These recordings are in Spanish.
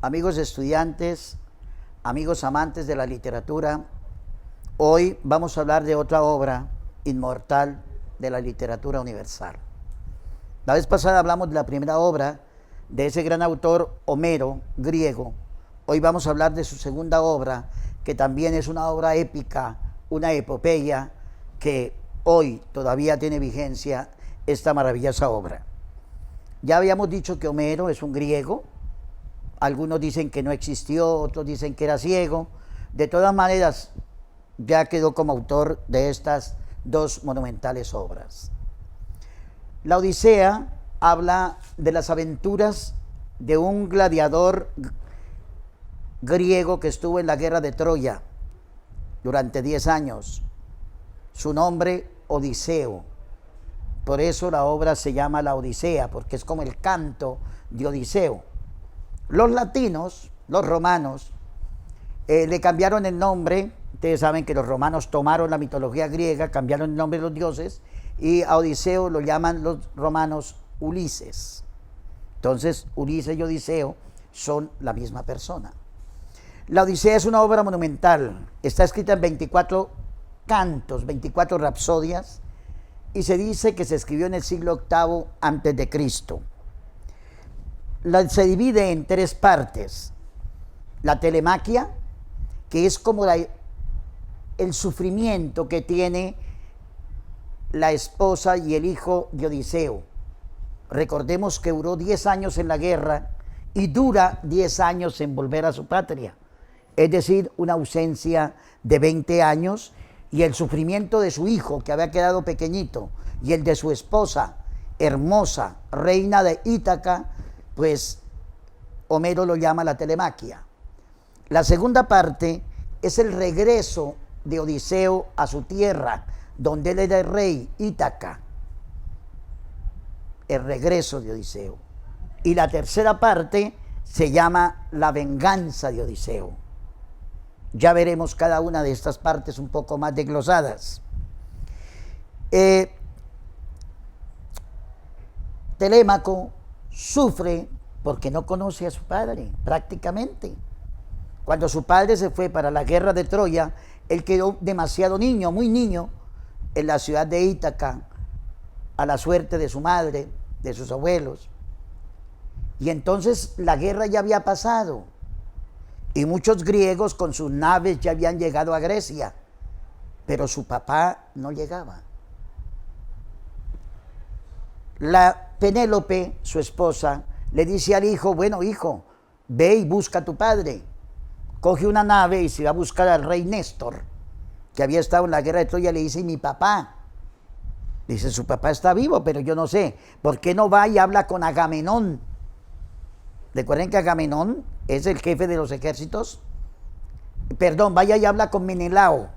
Amigos estudiantes, amigos amantes de la literatura, hoy vamos a hablar de otra obra inmortal de la literatura universal. La vez pasada hablamos de la primera obra de ese gran autor Homero, griego. Hoy vamos a hablar de su segunda obra, que también es una obra épica, una epopeya, que hoy todavía tiene vigencia esta maravillosa obra. Ya habíamos dicho que Homero es un griego. Algunos dicen que no existió, otros dicen que era ciego. De todas maneras, ya quedó como autor de estas dos monumentales obras. La Odisea habla de las aventuras de un gladiador griego que estuvo en la guerra de Troya durante 10 años. Su nombre, Odiseo. Por eso la obra se llama La Odisea, porque es como el canto de Odiseo. Los latinos, los romanos, le cambiaron el nombre. Ustedes saben que los romanos tomaron la mitología griega, cambiaron el nombre de los dioses, y a Odiseo lo llaman los romanos Ulises. Entonces, Ulises y Odiseo son la misma persona. La Odisea es una obra monumental. Está escrita en 24 cantos, 24 rapsodias, y se dice que se escribió en el siglo VIII antes de Cristo. Se divide en 3 partes. La telemaquia, que es como el sufrimiento que tiene la esposa y el hijo de Odiseo. Recordemos que duró 10 años en la guerra y dura 10 años en volver a su patria. Es decir, una ausencia de 20 años, y el sufrimiento de su hijo, que había quedado pequeñito, y el de su esposa, hermosa, reina de Ítaca, pues Homero lo llama la telemaquia. La segunda parte es el regreso de Odiseo a su tierra, donde él era el rey, Ítaca. El regreso de Odiseo. Y la tercera parte se llama la venganza de Odiseo. Ya veremos cada una de estas partes un poco más desglosadas. Telémaco sufre porque no conoce a su padre, prácticamente. Cuando su padre se fue para la guerra de Troya, él quedó demasiado niño, muy niño, en la ciudad de Ítaca, a la suerte de su madre, de sus abuelos. Y entonces la guerra ya había pasado, y muchos griegos con sus naves ya habían llegado a Grecia, pero su papá no llegaba. La Penélope, su esposa, le dice al hijo: bueno, hijo, ve y busca a tu padre. Coge una nave y se va a buscar al rey Néstor, que había estado en la guerra de Troya. Le dice: mi papá. Dice: su papá está vivo, pero yo no sé. ¿Por qué no va y habla con Agamenón? Recuerden que Agamenón es el jefe de los ejércitos. Perdón, vaya y habla con Menelao.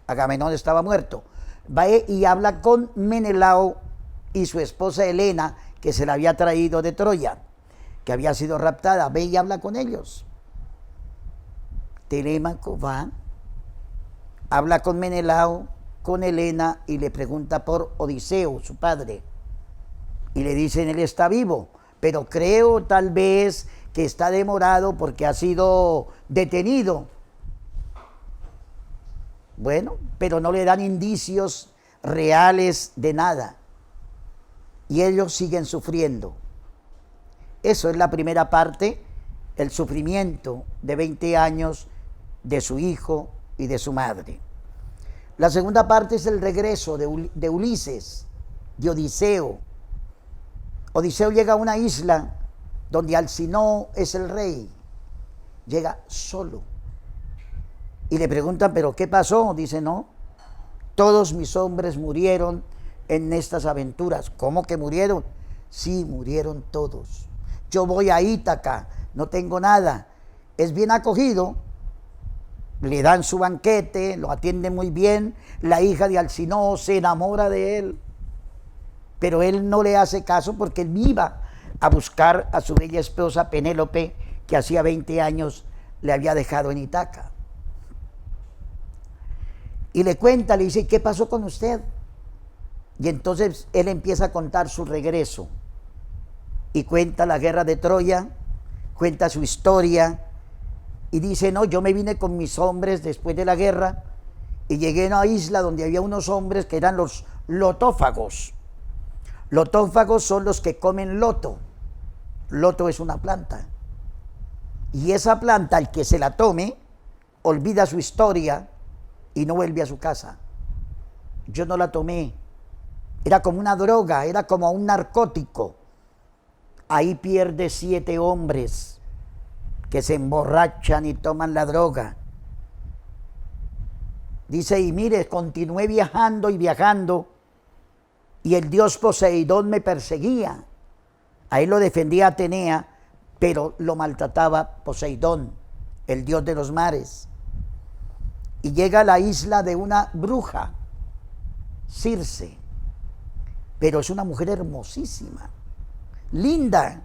Agamenón estaba muerto. Vaya y habla con Menelao y su esposa Helena, que se la había traído de Troya, que había sido raptada. Ve y habla con ellos. Telémaco va, habla con Menelao, con Helena, y le pregunta por Odiseo, su padre. Y le dicen: él está vivo, pero creo tal vez que está demorado porque ha sido detenido. Bueno, pero no le dan indicios reales de nada. Y ellos siguen sufriendo. Eso es la primera parte, el sufrimiento de 20 años de su hijo y de su madre. La segunda parte es el regreso de Ulises, de Odiseo. Odiseo llega a una isla donde Alcinoo es el rey. Llega solo. Y le preguntan: ¿pero qué pasó? Dice: no, todos mis hombres murieron en estas aventuras. ¿Cómo que murieron? Sí, murieron todos. Yo voy a Ítaca, no tengo nada. Es bien acogido, le dan su banquete, lo atienden muy bien. La hija de Alcinoo se enamora de él, pero él no le hace caso porque él iba a buscar a su bella esposa Penélope, que hacía 20 años le había dejado en Ítaca. Y le cuenta, le dice: ¿qué pasó con usted? Y entonces él empieza a contar su regreso y cuenta la guerra de Troya, cuenta su historia y dice, no, yo me vine con mis hombres después de la guerra y llegué a una isla donde había unos hombres que eran los lotófagos. Lotófagos son los que comen loto. Loto es una planta. Y esa planta, el que se la tome, olvida su historia y no vuelve a su casa. Yo no la tomé. Era como una droga, era como un narcótico. Ahí pierde 7 hombres que se emborrachan y toman la droga. Dice, y mire, continué viajando y viajando, y el dios Poseidón me perseguía. Ahí lo defendía Atenea, pero lo maltrataba Poseidón, el dios de los mares. Y llega a la isla de una bruja, Circe, pero es una mujer hermosísima, linda.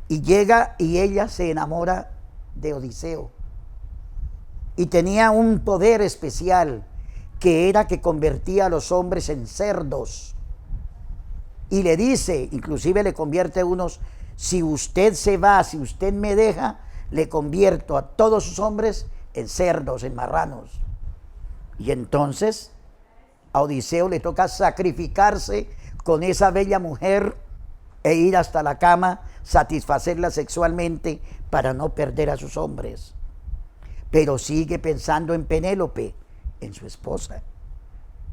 Y llega y ella se enamora de Odiseo. Y tenía un poder especial, que era que convertía a los hombres en cerdos. Y le dice, inclusive le convierte a unos, si usted se va, si usted me deja, le convierto a todos sus hombres en cerdos, en marranos. Y entonces a Odiseo le toca sacrificarse con esa bella mujer e ir hasta la cama, satisfacerla sexualmente para no perder a sus hombres. Pero sigue pensando en Penélope, en su esposa.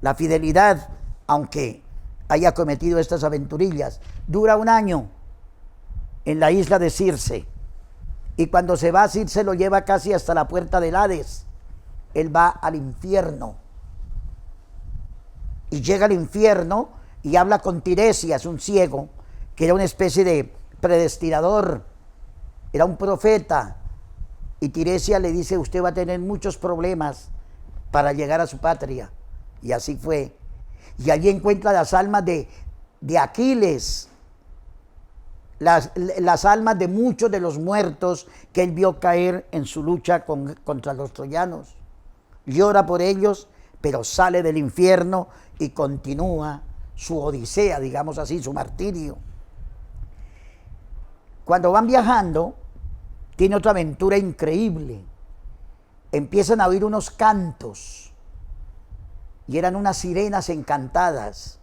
La fidelidad, aunque haya cometido estas aventurillas, dura 1 año en la isla de Circe. Y cuando se va, Circe lo lleva casi hasta la puerta del Hades. Él va al infierno. Y llega al infierno y habla con Tiresias, un ciego, que era una especie de predestinador, era un profeta. Y Tiresias le dice, usted va a tener muchos problemas para llegar a su patria. Y así fue. Y allí encuentra las almas de Aquiles, las almas de muchos de los muertos que él vio caer en su lucha contra los troyanos. Llora por ellos, pero sale del infierno y continúa su odisea, digamos así, su martirio. Cuando van viajando, tiene otra aventura increíble. Empiezan a oír unos cantos, y eran unas sirenas encantadas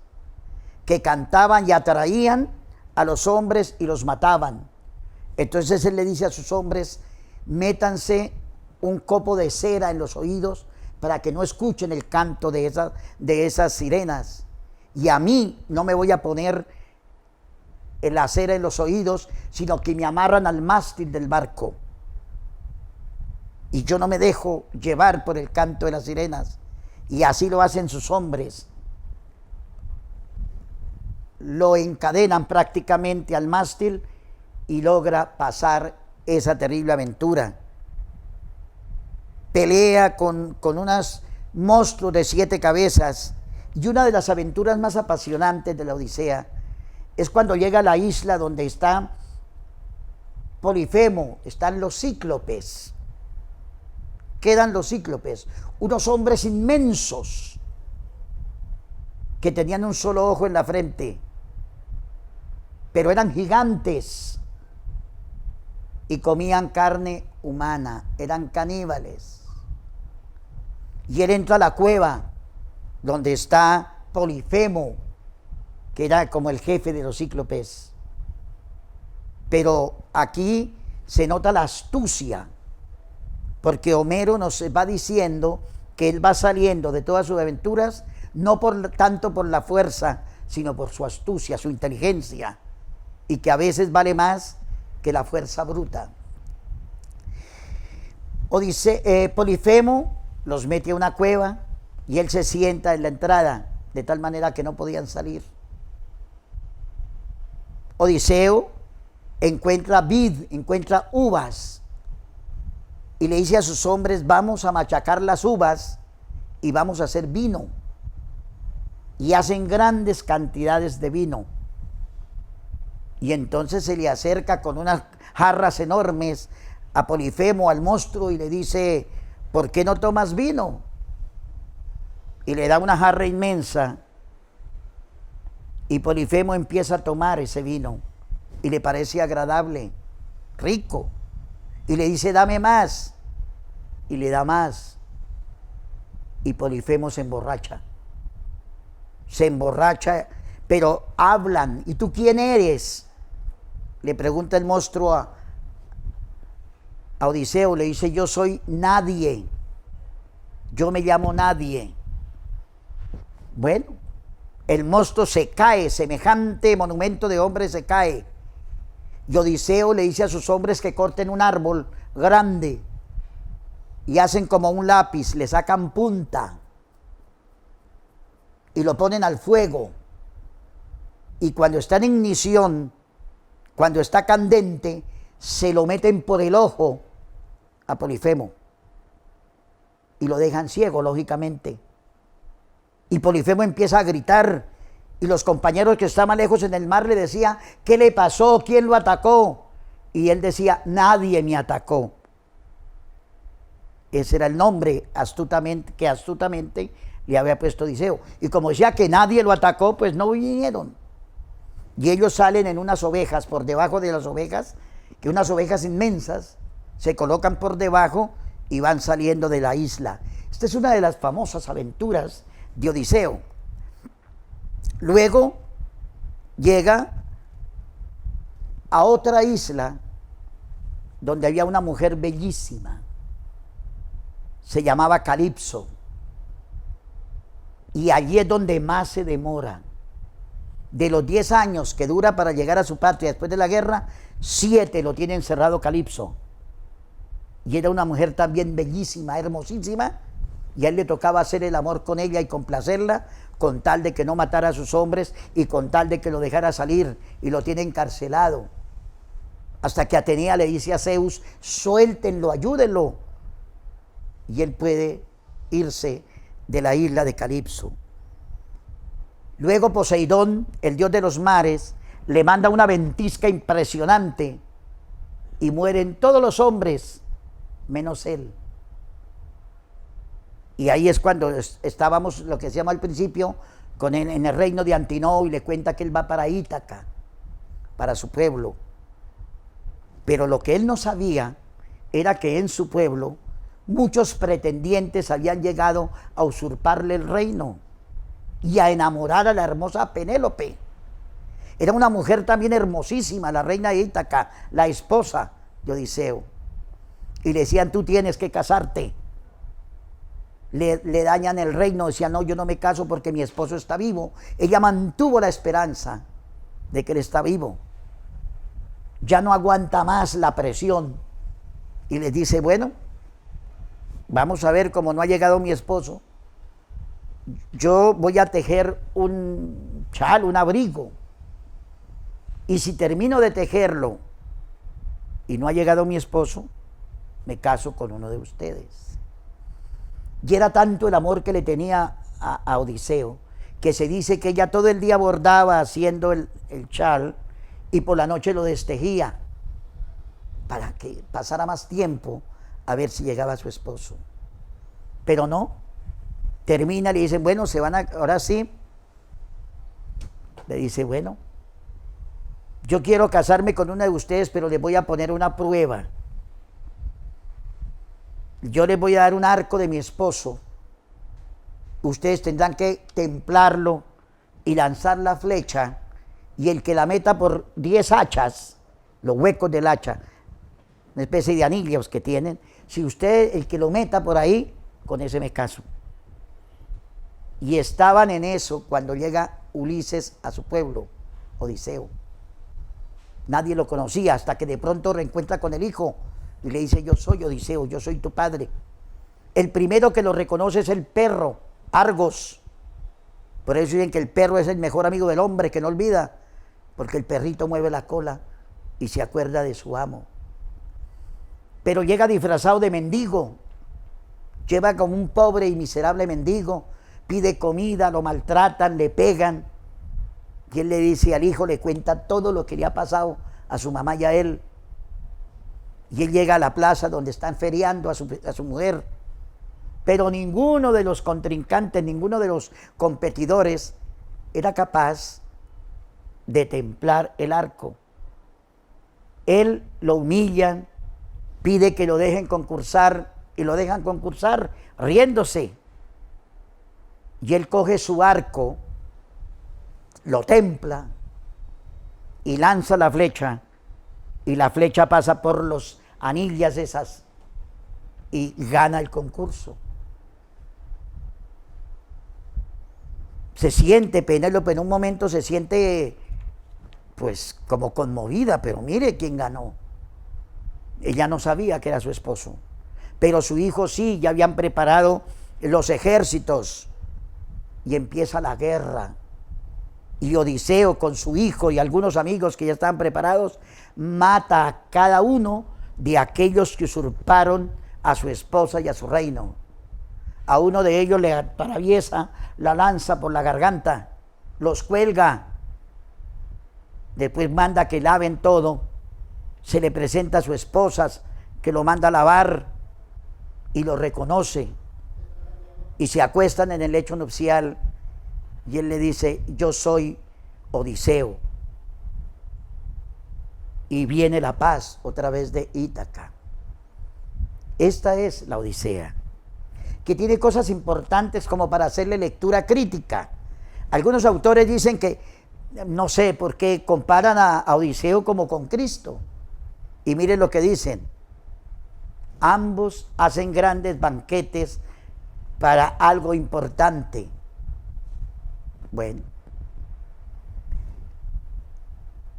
que cantaban y atraían a los hombres y los mataban. Entonces él le dice a sus hombres, métanse un copo de cera en los oídos para que no escuchen el canto de esas sirenas. Y a mí no me voy a poner la cera en los oídos, sino que me amarran al mástil del barco. Y yo no me dejo llevar por el canto de las sirenas. Y así lo hacen sus hombres. Lo encadenan prácticamente al mástil y logra pasar esa terrible aventura. Pelea con unos monstruos de 7 cabezas. Y una de las aventuras más apasionantes de la Odisea es cuando llega a la isla donde está Polifemo, están los cíclopes. Quedan los cíclopes, unos hombres inmensos que tenían un solo ojo en la frente, pero eran gigantes y comían carne humana, eran caníbales. Y él entra a la cueva donde está Polifemo, que era como el jefe de los cíclopes. Pero aquí se nota la astucia, porque Homero nos va diciendo que él va saliendo de todas sus aventuras no tanto por la fuerza, sino por su astucia, su inteligencia, y que a veces vale más que la fuerza bruta. Polifemo los mete a una cueva y él se sienta en la entrada, de tal manera que no podían salir. Odiseo encuentra vid, encuentra uvas, y le dice a sus hombres, vamos a machacar las uvas y vamos a hacer vino. Y hacen grandes cantidades de vino. Y entonces se le acerca con unas jarras enormes a Polifemo, al monstruo, y le dice, ¿por qué no tomas vino? Y le da una jarra inmensa, y Polifemo empieza a tomar ese vino, y le parece agradable. rico. Y le dice, dame más. Y le da más. Y Polifemo se emborracha. Se emborracha, pero hablan. ¿Y tú quién eres? Le pregunta el monstruo a Odiseo. Le dice, yo soy nadie. Yo me llamo Nadie. Bueno, el monstruo se cae, semejante monumento de hombre se cae. Y Odiseo le dice a sus hombres que corten un árbol grande y hacen como un lápiz, le sacan punta y lo ponen al fuego. Y cuando está en ignición, cuando está candente, se lo meten por el ojo a Polifemo y lo dejan ciego, lógicamente. Y Polifemo empieza a gritar, y los compañeros que estaban lejos en el mar le decían, ¿qué le pasó? ¿Quién lo atacó? Y él decía, nadie me atacó. Ese era el nombre que astutamente le había puesto Odiseo. Y como decía que nadie lo atacó, pues no vinieron. Y ellos salen en unas ovejas, por debajo de las ovejas, que unas ovejas inmensas se colocan por debajo y van saliendo de la isla. Esta es una de las famosas aventuras de Odiseo. Luego llega a otra isla donde había una mujer bellísima. Se llamaba Calipso. Y allí es donde más se demora. De los 10 años que dura para llegar a su patria después de la guerra, 7 lo tiene encerrado Calipso. Y era una mujer también bellísima, hermosísima, y a él le tocaba hacer el amor con ella y complacerla, con tal de que no matara a sus hombres y con tal de que lo dejara salir, y lo tiene encarcelado. Hasta que Atenea le dice a Zeus, suéltenlo, ayúdenlo. Y él puede irse de la isla de Calipso. Luego Poseidón, el dios de los mares, le manda una ventisca impresionante y mueren todos los hombres, menos él. Y ahí es cuando estábamos, lo que decíamos al principio, en el reino de Antinoo, y le cuenta que él va para Ítaca, para su pueblo. Pero lo que él no sabía era que en su pueblo muchos pretendientes habían llegado a usurparle el reino y a enamorar a la hermosa Penélope. Era una mujer también hermosísima, la reina de Ítaca, la esposa de Odiseo. Y le decían, tú tienes que casarte. Le dañan el reino, decían, no, yo no me caso porque mi esposo está vivo. Ella mantuvo la esperanza de que él está vivo. Ya no aguanta más la presión. Y les dice, bueno, vamos a ver, como no ha llegado mi esposo, yo voy a tejer un chal, un abrigo. Y si termino de tejerlo y no ha llegado mi esposo, me caso con uno de ustedes. Y era tanto el amor que le tenía a Odiseo, que se dice que ella todo el día bordaba haciendo el chal y por la noche lo destejía para que pasara más tiempo a ver si llegaba su esposo. Pero no, termina, le dicen, bueno, se van a, ahora sí. Le dice, bueno, yo quiero casarme con una de ustedes, pero les voy a poner una prueba. Yo les voy a dar un arco de mi esposo. Ustedes tendrán que templarlo y lanzar la flecha, y el que la meta por 10 hachas, los huecos del hacha, una especie de anillos que tienen, si usted, el que lo meta por ahí, con ese me caso. Y estaban en eso cuando llega Ulises a su pueblo, Odiseo. Nadie lo conocía hasta que de pronto reencuentra con el hijo y le dice, yo soy Odiseo, yo soy tu padre. El primero que lo reconoce es el perro, Argos. Por eso dicen que el perro es el mejor amigo del hombre, que no olvida, porque el perrito mueve la cola y se acuerda de su amo. Pero llega disfrazado de mendigo, lleva como un pobre y miserable mendigo, pide comida, lo maltratan, le pegan. Y él le dice al hijo, le cuenta todo lo que le ha pasado a su mamá y a él. Y él llega a la plaza donde están feriando a su mujer. Pero ninguno de los contrincantes, ninguno de los competidores era capaz de templar el arco. Él lo humillan, pide que lo dejen concursar y lo dejan concursar riéndose. Y él coge su arco, lo templa y lanza la flecha, y la flecha pasa por los anillas esas y gana el concurso. Se siente, Penélope en un momento se siente pues como conmovida, pero mire quién ganó. Ella no sabía que era su esposo, pero su hijo sí, ya habían preparado los ejércitos y empieza la guerra. Y Odiseo con su hijo y algunos amigos que ya estaban preparados, mata a cada uno de aquellos que usurparon a su esposa y a su reino. A uno de ellos le atraviesa la lanza por la garganta, los cuelga, después manda que laven todo, se le presenta a su esposa, que lo manda a lavar y lo reconoce, y se acuestan en el lecho nupcial, y él le dice: yo soy Odiseo. Y viene la paz otra vez de Ítaca. Esta es la Odisea, que tiene cosas importantes como para hacerle lectura crítica. Algunos autores dicen que, no sé por qué, comparan a Odiseo como con Cristo. Y miren lo que dicen: ambos hacen grandes banquetes para algo importante. Bueno,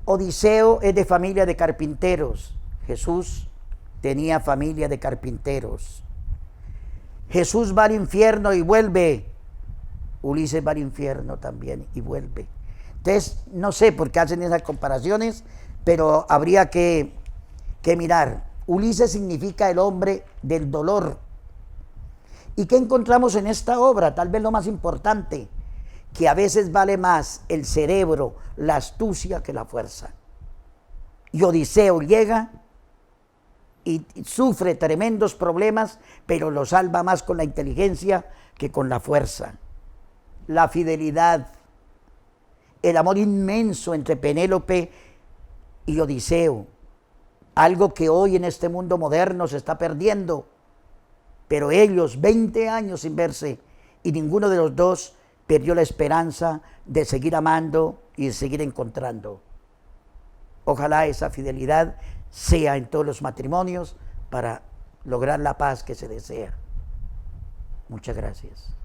Odiseo es de familia de carpinteros. Jesús tenía familia de carpinteros. Jesús va al infierno y vuelve. Ulises va al infierno también y vuelve. Entonces, no sé por qué hacen esas comparaciones, pero habría que mirar. Ulises significa el hombre del dolor. ¿Y qué encontramos en esta obra? Tal vez lo más importante, que a veces vale más el cerebro, la astucia, que la fuerza. Y Odiseo llega y sufre tremendos problemas, pero lo salva más con la inteligencia que con la fuerza. La fidelidad, el amor inmenso entre Penélope y Odiseo, algo que hoy en este mundo moderno se está perdiendo, pero ellos 20 años sin verse y ninguno de los dos perdió la esperanza de seguir amando y de seguir encontrando. Ojalá esa fidelidad sea en todos los matrimonios para lograr la paz que se desea. Muchas gracias.